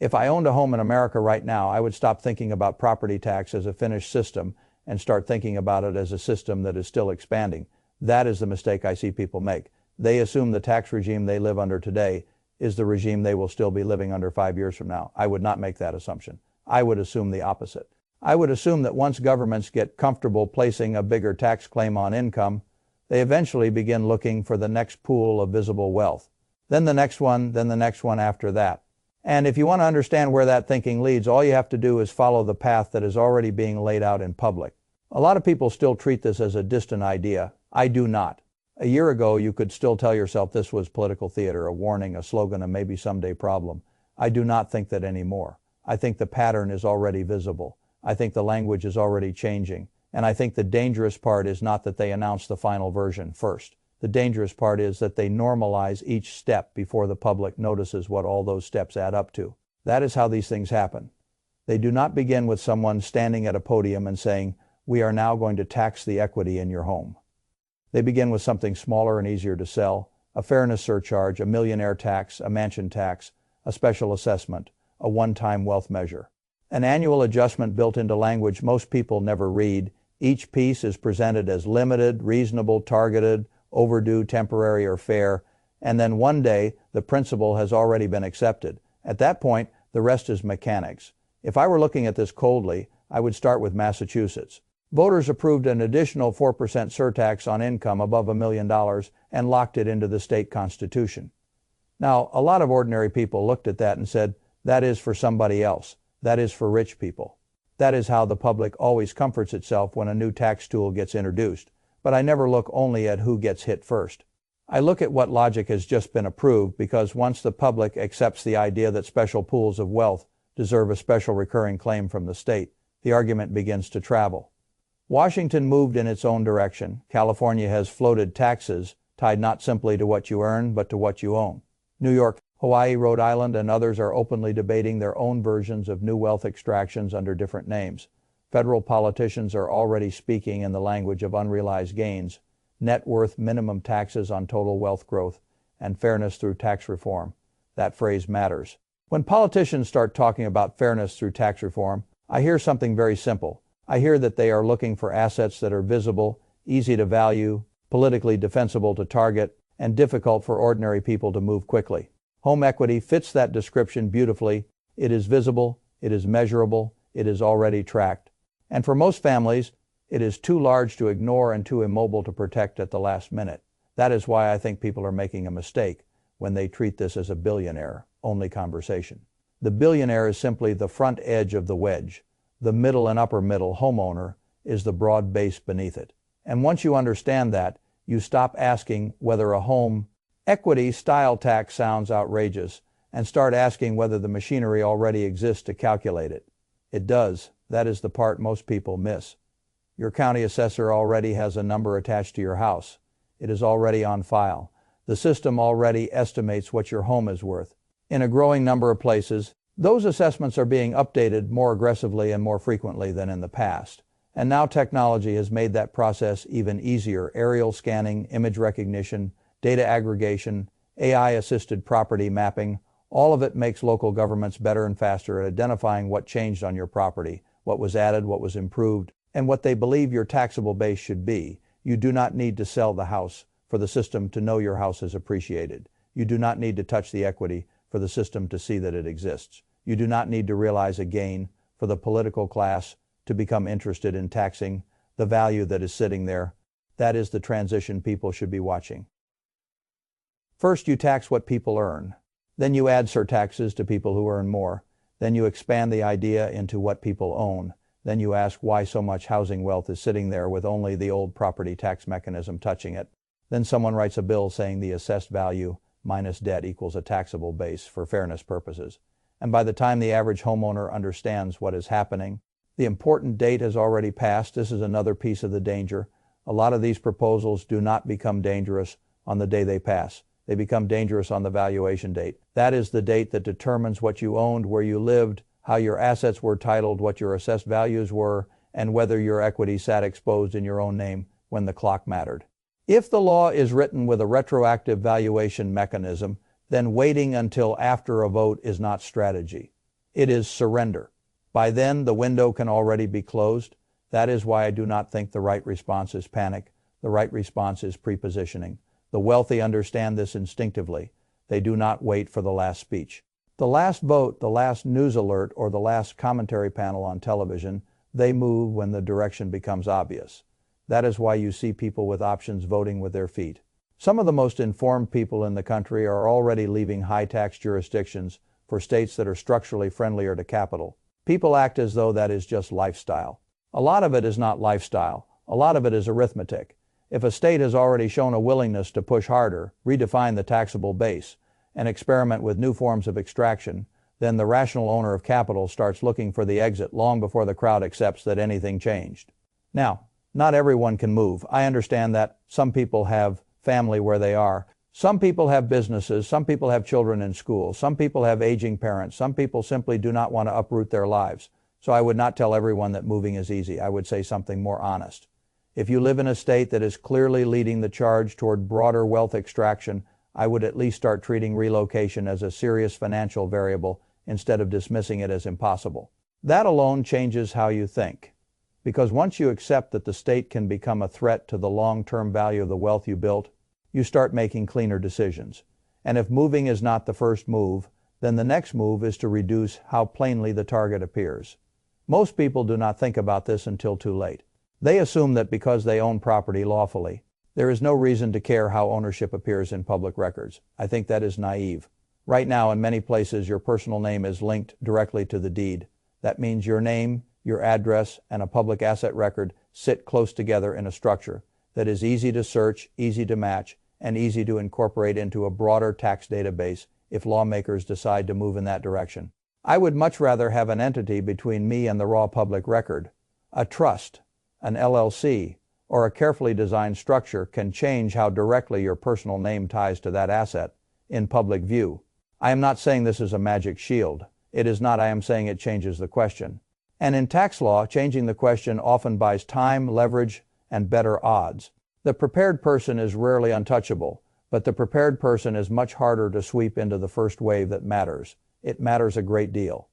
If I owned a home in America right now, I would stop thinking about property tax as a finished system and start thinking about it as a system that is still expanding. That is the mistake I see people make. They assume the tax regime they live under today is the regime they will still be living under 5 years from now. I would not make that assumption. I would assume the opposite. I would assume that once governments get comfortable placing a bigger tax claim on income, they eventually begin looking for the next pool of visible wealth. Then the next one, then the next one after that. And if you want to understand where that thinking leads, all you have to do is follow the path that is already being laid out in public. A lot of people still treat this as a distant idea. I do not. A year ago, you could still tell yourself this was political theater, a warning, a slogan, a maybe someday problem. I do not think that anymore. I think the pattern is already visible. I think the language is already changing. And I think the dangerous part is not that they announce the final version first. The dangerous part is that they normalize each step before the public notices what all those steps add up to. That is how these things happen. They do not begin with someone standing at a podium and saying, "We are now going to tax the equity in your home." They begin with something smaller and easier to sell, a fairness surcharge, a millionaire tax, a mansion tax, a special assessment, a one-time wealth measure. An annual adjustment built into language most people never read. Each piece is presented as limited, reasonable, targeted, overdue, temporary, or fair, and then one day the principle has already been accepted. At that point, the rest is mechanics. If I were looking at this coldly, I would start with Massachusetts. Voters approved an additional 4% surtax on income above $1 million and locked it into the state constitution. Now, a lot of ordinary people looked at that and said, that is for somebody else. That is for rich people. That is how the public always comforts itself when a new tax tool gets introduced. But I never look only at who gets hit first. I look at what logic has just been approved, because once the public accepts the idea that special pools of wealth deserve a special recurring claim from the state, the argument begins to travel. Washington moved in its own direction. California has floated taxes tied not simply to what you earn, but to what you own. New York, Hawaii, Rhode Island, and others are openly debating their own versions of new wealth extractions under different names. Federal politicians are already speaking in the language of unrealized gains, net worth minimum taxes on total wealth growth, and fairness through tax reform. That phrase matters. When politicians start talking about fairness through tax reform, I hear something very simple. I hear that they are looking for assets that are visible, easy to value, politically defensible to target, and difficult for ordinary people to move quickly. Home equity fits that description beautifully. It is visible, it is measurable, it is already tracked. And for most families, it is too large to ignore and too immobile to protect at the last minute. That is why I think people are making a mistake when they treat this as a billionaire-only conversation. The billionaire is simply the front edge of the wedge. The middle and upper middle homeowner is the broad base beneath it. And once you understand that, you stop asking whether a home equity style tax sounds outrageous and start asking whether the machinery already exists to calculate it. It does. That is the part most people miss. Your county assessor already has a number attached to your house. It is already on file. The system already estimates what your home is worth. In a growing number of places, those assessments are being updated more aggressively and more frequently than in the past. And now technology has made that process even easier. Aerial scanning, image recognition, data aggregation, AI-assisted property mapping, all of it makes local governments better and faster at identifying what changed on your property, what was added, what was improved, and what they believe your taxable base should be. You do not need to sell the house for the system to know your house is appreciated. You do not need to touch the equity for the system to see that it exists. You do not need to realize a gain for the political class to become interested in taxing the value that is sitting there. That is the transition people should be watching. First, you tax what people earn. Then you add surtaxes to people who earn more. Then you expand the idea into what people own. Then you ask why so much housing wealth is sitting there with only the old property tax mechanism touching it. Then someone writes a bill saying the assessed value minus debt equals a taxable base for fairness purposes. And by the time the average homeowner understands what is happening, the important date has already passed. This is another piece of the danger. A lot of these proposals do not become dangerous on the day they pass. They become dangerous on the valuation date. That is the date that determines what you owned, where you lived, how your assets were titled, what your assessed values were, and whether your equity sat exposed in your own name when the clock mattered. If the law is written with a retroactive valuation mechanism, then waiting until after a vote is not strategy. It is surrender. By then, the window can already be closed. That is why I do not think the right response is panic. The right response is prepositioning. The wealthy understand this instinctively. They do not wait for the last speech. The last vote, the last news alert, or the last commentary panel on television, they move when the direction becomes obvious. That is why you see people with options voting with their feet. Some of the most informed people in the country are already leaving high-tax jurisdictions for states that are structurally friendlier to capital. People act as though that is just lifestyle. A lot of it is not lifestyle. A lot of it is arithmetic. If a state has already shown a willingness to push harder, redefine the taxable base, and experiment with new forms of extraction, then the rational owner of capital starts looking for the exit long before the crowd accepts that anything changed. Now, not everyone can move. I understand that some people have family where they are. Some people have businesses. Some people have children in school. Some people have aging parents. Some people simply do not want to uproot their lives. So I would not tell everyone that moving is easy. I would say something more honest. If you live in a state that is clearly leading the charge toward broader wealth extraction, I would at least start treating relocation as a serious financial variable instead of dismissing it as impossible. That alone changes how you think. Because once you accept that the state can become a threat to the long-term value of the wealth you built, you start making cleaner decisions. And if moving is not the first move, then the next move is to reduce how plainly the target appears. Most people do not think about this until too late. They assume that because they own property lawfully, there is no reason to care how ownership appears in public records. I think that is naive. Right now, in many places, your personal name is linked directly to the deed. That means your name, your address, and a public asset record sit close together in a structure that is easy to search, easy to match, and easy to incorporate into a broader tax database if lawmakers decide to move in that direction. I would much rather have an entity between me and the raw public record. A trust, an LLC, or a carefully designed structure can change how directly your personal name ties to that asset in public view. I am not saying this is a magic shield. It is not. I am saying it changes the question. And in tax law, changing the question often buys time, leverage, and better odds. The prepared person is rarely untouchable, but the prepared person is much harder to sweep into the first wave that matters. It matters a great deal.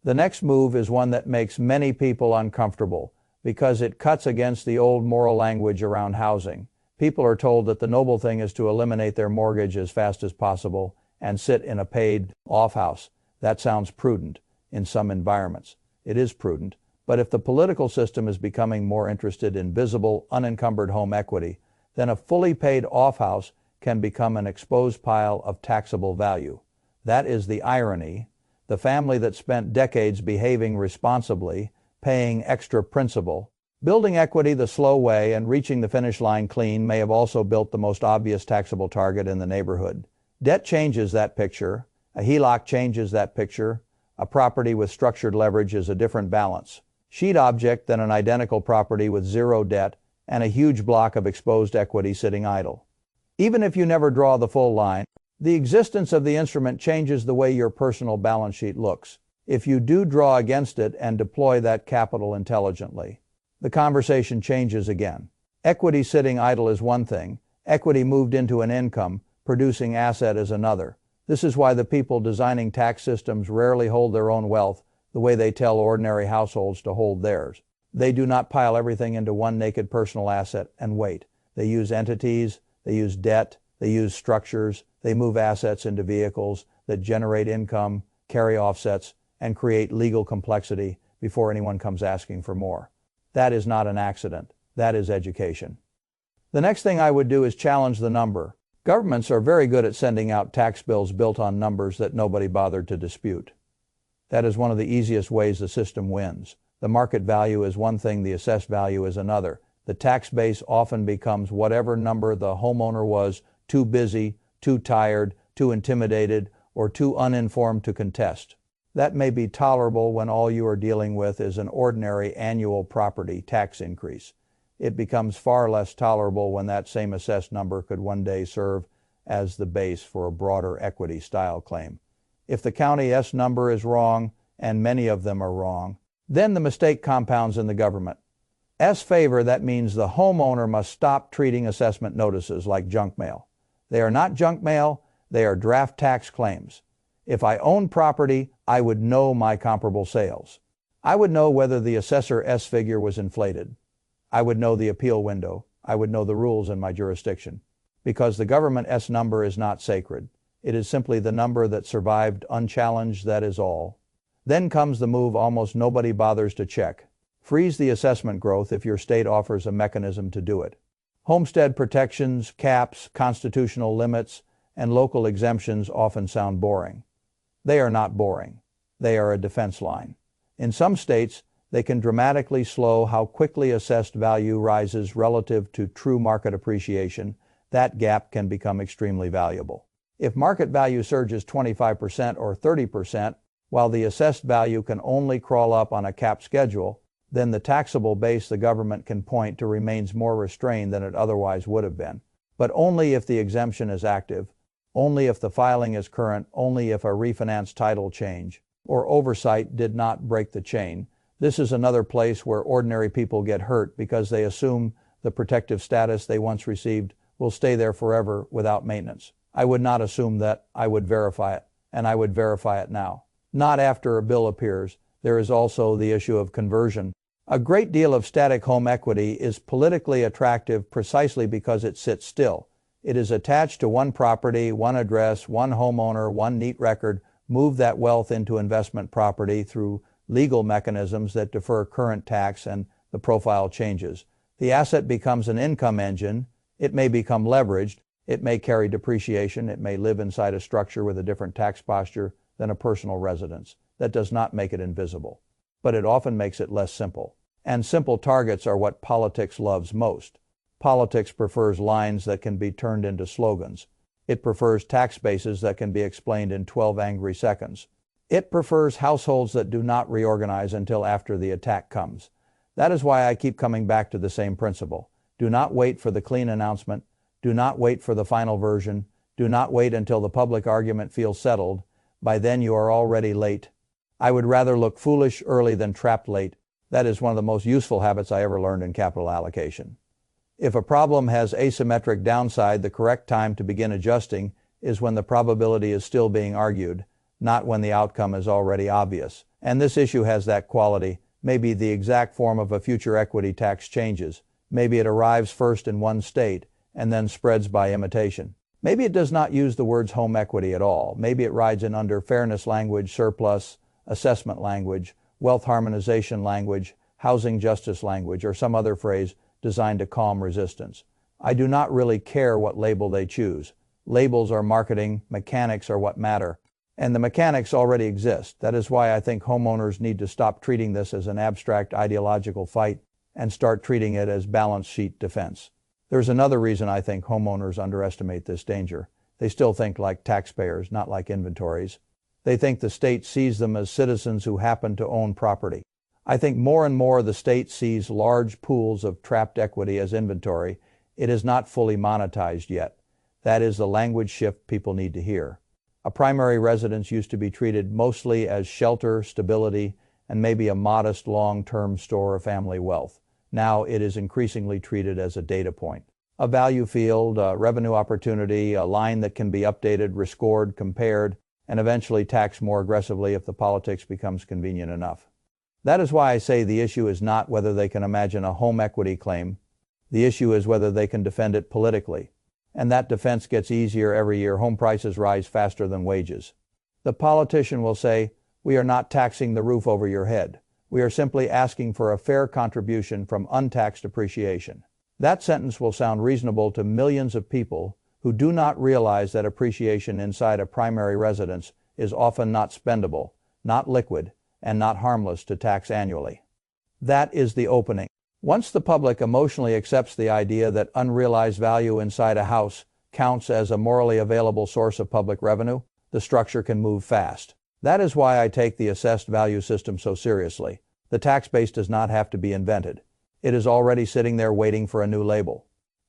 The next move is one that makes many people uncomfortable because it cuts against the old moral language around housing. People are told that the noble thing is to eliminate their mortgage as fast as possible and sit in a paid-off house. That sounds prudent in some environments. It is prudent. But if the political system is becoming more interested in visible, unencumbered home equity, then a fully paid-off house can become an exposed pile of taxable value. That is the irony. The family that spent decades behaving responsibly, paying extra principal, building equity the slow way, and reaching the finish line clean may have also built the most obvious taxable target in the neighborhood. Debt changes that picture. A HELOC changes that picture. A property with structured leverage is a different balance. Sheet object than an identical property with zero debt and a huge block of exposed equity sitting idle. Even if you never draw the full line, the existence of the instrument changes the way your personal balance sheet looks. If you do draw against it and deploy that capital intelligently, the conversation changes again. Equity sitting idle is one thing. Equity moved into an income producing asset is another. This is why the people designing tax systems rarely hold their own wealth the way they tell ordinary households to hold theirs. They do not pile everything into one naked personal asset and wait. They use entities, they use debt, they use structures, they move assets into vehicles that generate income, carry offsets, and create legal complexity before anyone comes asking for more. That is not an accident. That is education. The next thing I would do is challenge the number. Governments are very good at sending out tax bills built on numbers that nobody bothered to dispute. That is one of the easiest ways the system wins. The market value is one thing, the assessed value is another. The tax base often becomes whatever number the homeowner was too busy, too tired, too intimidated, or too uninformed to contest. That may be tolerable when all you are dealing with is an ordinary annual property tax increase. It becomes far less tolerable when that same assessed number could one day serve as the base for a broader equity style claim. If the county S number is wrong, and many of them are wrong, then the mistake compounds in the government. S favor, that means the homeowner must stop treating assessment notices like junk mail. They are not junk mail, they are draft tax claims. If I own property, I would know my comparable sales. I would know whether the assessor S figure was inflated. I would know the appeal window. I would know the rules in my jurisdiction. Because the government S number is not sacred. It is simply the number that survived unchallenged, that is all. Then comes the move almost nobody bothers to check. Freeze the assessment growth if your state offers a mechanism to do it. Homestead protections, caps, constitutional limits, and local exemptions often sound boring. They are not boring. They are a defense line. In some states, they can dramatically slow how quickly assessed value rises relative to true market appreciation. That gap can become extremely valuable. If market value surges 25% or 30%, while the assessed value can only crawl up on a cap schedule, then the taxable base the government can point to remains more restrained than it otherwise would have been. But only if the exemption is active, only if the filing is current, only if a refinance title change or oversight did not break the chain. This is another place where ordinary people get hurt because they assume the protective status they once received will stay there forever without maintenance. I would not assume that. I would verify it, and I would verify it now. Not after a bill appears. There is also the issue of conversion. A great deal of static home equity is politically attractive precisely because it sits still. It is attached to one property, one address, one homeowner, one neat record. Move that wealth into investment property through legal mechanisms that defer current tax and the profile changes. The asset becomes an income engine. It may become leveraged. It may carry depreciation. It may live inside a structure with a different tax posture than a personal residence. That does not make it invisible, but it often makes it less simple. And simple targets are what politics loves most. Politics prefers lines that can be turned into slogans. It prefers tax bases that can be explained in 12 angry seconds. It prefers households that do not reorganize until after the attack comes. That is why I keep coming back to the same principle. Do not wait for the clean announcement. Do not wait for the final version. Do not wait until the public argument feels settled. By then you are already late. I would rather look foolish early than trapped late. That is one of the most useful habits I ever learned in capital allocation. If a problem has asymmetric downside, the correct time to begin adjusting is when the probability is still being argued, not when the outcome is already obvious. And this issue has that quality. Maybe the exact form of a future equity tax changes. Maybe it arrives first in one state and then spreads by imitation. Maybe it does not use the words home equity at all. Maybe it rides in under fairness language, surplus, assessment language, wealth harmonization language, housing justice language, or some other phrase designed to calm resistance. I do not really care what label they choose. Labels are marketing, mechanics are what matter. And the mechanics already exist. That is why I think homeowners need to stop treating this as an abstract ideological fight and start treating it as balance sheet defense. There's another reason I think homeowners underestimate this danger. They still think like taxpayers, not like inventories. They think the state sees them as citizens who happen to own property. I think more and more the state sees large pools of trapped equity as inventory. It is not fully monetized yet. That is the language shift people need to hear. A primary residence used to be treated mostly as shelter, stability, and maybe a modest long-term store of family wealth. Now it is increasingly treated as a data point, a value field, a revenue opportunity, a line that can be updated, rescored, compared, and eventually taxed more aggressively if the politics becomes convenient enough. That is why I say the issue is not whether they can imagine a home equity claim. The issue is whether they can defend it politically. And that defense gets easier every year. Home prices rise faster than wages. The politician will say, "We are not taxing the roof over your head. We are simply asking for a fair contribution from untaxed appreciation." That sentence will sound reasonable to millions of people who do not realize that appreciation inside a primary residence is often not spendable, not liquid, and not harmless to tax annually. That is the opening. Once the public emotionally accepts the idea that unrealized value inside a house counts as a morally available source of public revenue, the structure can move fast. That is why I take the assessed value system so seriously. The tax base does not have to be invented. It is already sitting there waiting for a new label.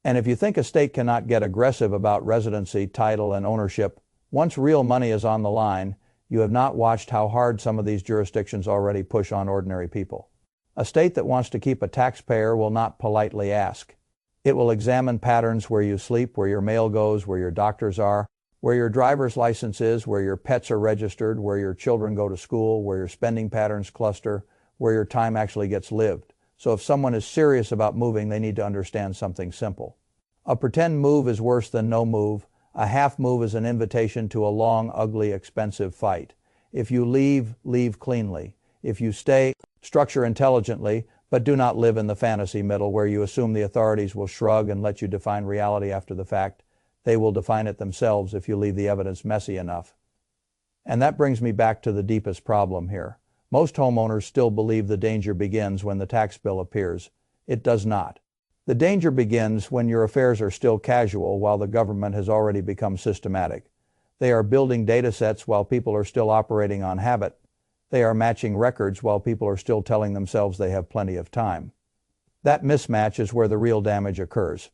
And if you think a state cannot get aggressive about residency, title, and ownership, once real money is on the line, you have not watched how hard some of these jurisdictions already push on ordinary people. A state that wants to keep a taxpayer will not politely ask. It will examine patterns where you sleep, where your mail goes, where your doctors are. Where your driver's license is, where your pets are registered, where your children go to school, where your spending patterns cluster, where your time actually gets lived. So if someone is serious about moving, they need to understand something simple. A pretend move is worse than no move. A half move is an invitation to a long, ugly, expensive fight. If you leave, leave cleanly. If you stay, structure intelligently, but do not live in the fantasy middle where you assume the authorities will shrug and let you define reality after the fact. They will define it themselves if you leave the evidence messy enough. And that brings me back to the deepest problem here. Most homeowners still believe the danger begins when the tax bill appears. It does not. The danger begins when your affairs are still casual while the government has already become systematic. They are building data sets while people are still operating on habit. They are matching records while people are still telling themselves they have plenty of time. That mismatch is where the real damage occurs.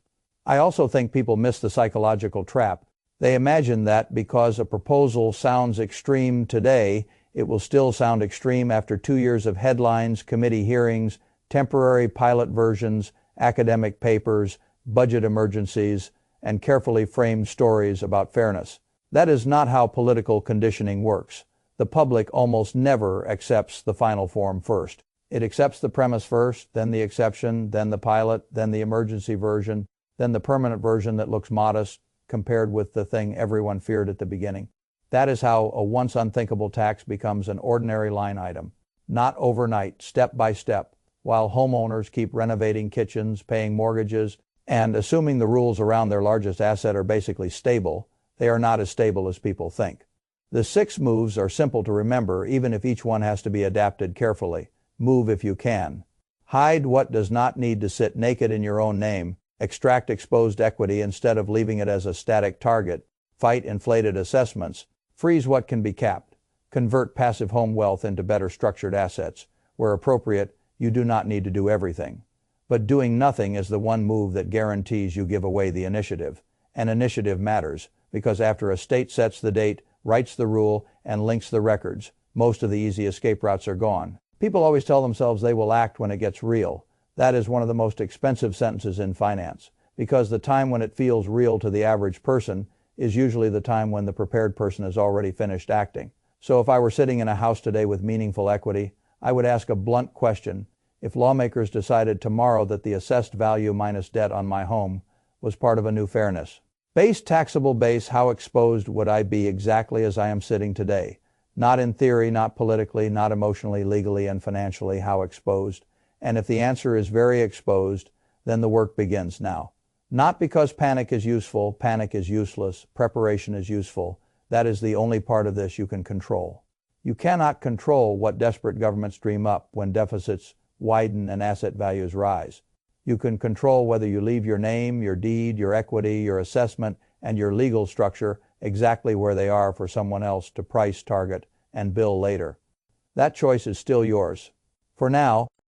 I also think people miss the psychological trap. They imagine that because a proposal sounds extreme today, it will still sound extreme after 2 years of headlines, committee hearings, temporary pilot versions, academic papers, budget emergencies, and carefully framed stories about fairness. That is not how political conditioning works. The public almost never accepts the final form first. It accepts the premise first, then the exception, then the pilot, then the emergency version, then the permanent version that looks modest compared with the thing everyone feared at the beginning. That is how a once unthinkable tax becomes an ordinary line item. Not overnight, step by step, while homeowners keep renovating kitchens, paying mortgages, and assuming the rules around their largest asset are basically stable. They are not as stable as people think. The 6 moves are simple to remember, even if each one has to be adapted carefully. Move if you can. Hide what does not need to sit naked in your own name. Extract exposed equity instead of leaving it as a static target. Fight inflated assessments. Freeze what can be capped. Convert passive home wealth into better structured assets. Where appropriate, you do not need to do everything. But doing nothing is the one move that guarantees you give away the initiative. And initiative matters, because after a state sets the date, writes the rule, and links the records, most of the easy escape routes are gone. People always tell themselves they will act when it gets real. That is one of the most expensive sentences in finance, because the time when it feels real to the average person is usually the time when the prepared person has already finished acting. So if I were sitting in a house today with meaningful equity, I would ask a blunt question. If lawmakers decided tomorrow that the assessed value minus debt on my home was part of a new fairness, base taxable base, how exposed would I be exactly as I am sitting today? Not in theory, not politically, not emotionally, legally, and financially, how exposed? And if the answer is very exposed, then the work begins now. Not because panic is useful, panic is useless, preparation is useful. That is the only part of this you can control. You cannot control what desperate governments dream up when deficits widen and asset values rise. You can control whether you leave your name, your deed, your equity, your assessment, and your legal structure exactly where they are for someone else to price, target, and bill later. That choice is still yours. For now,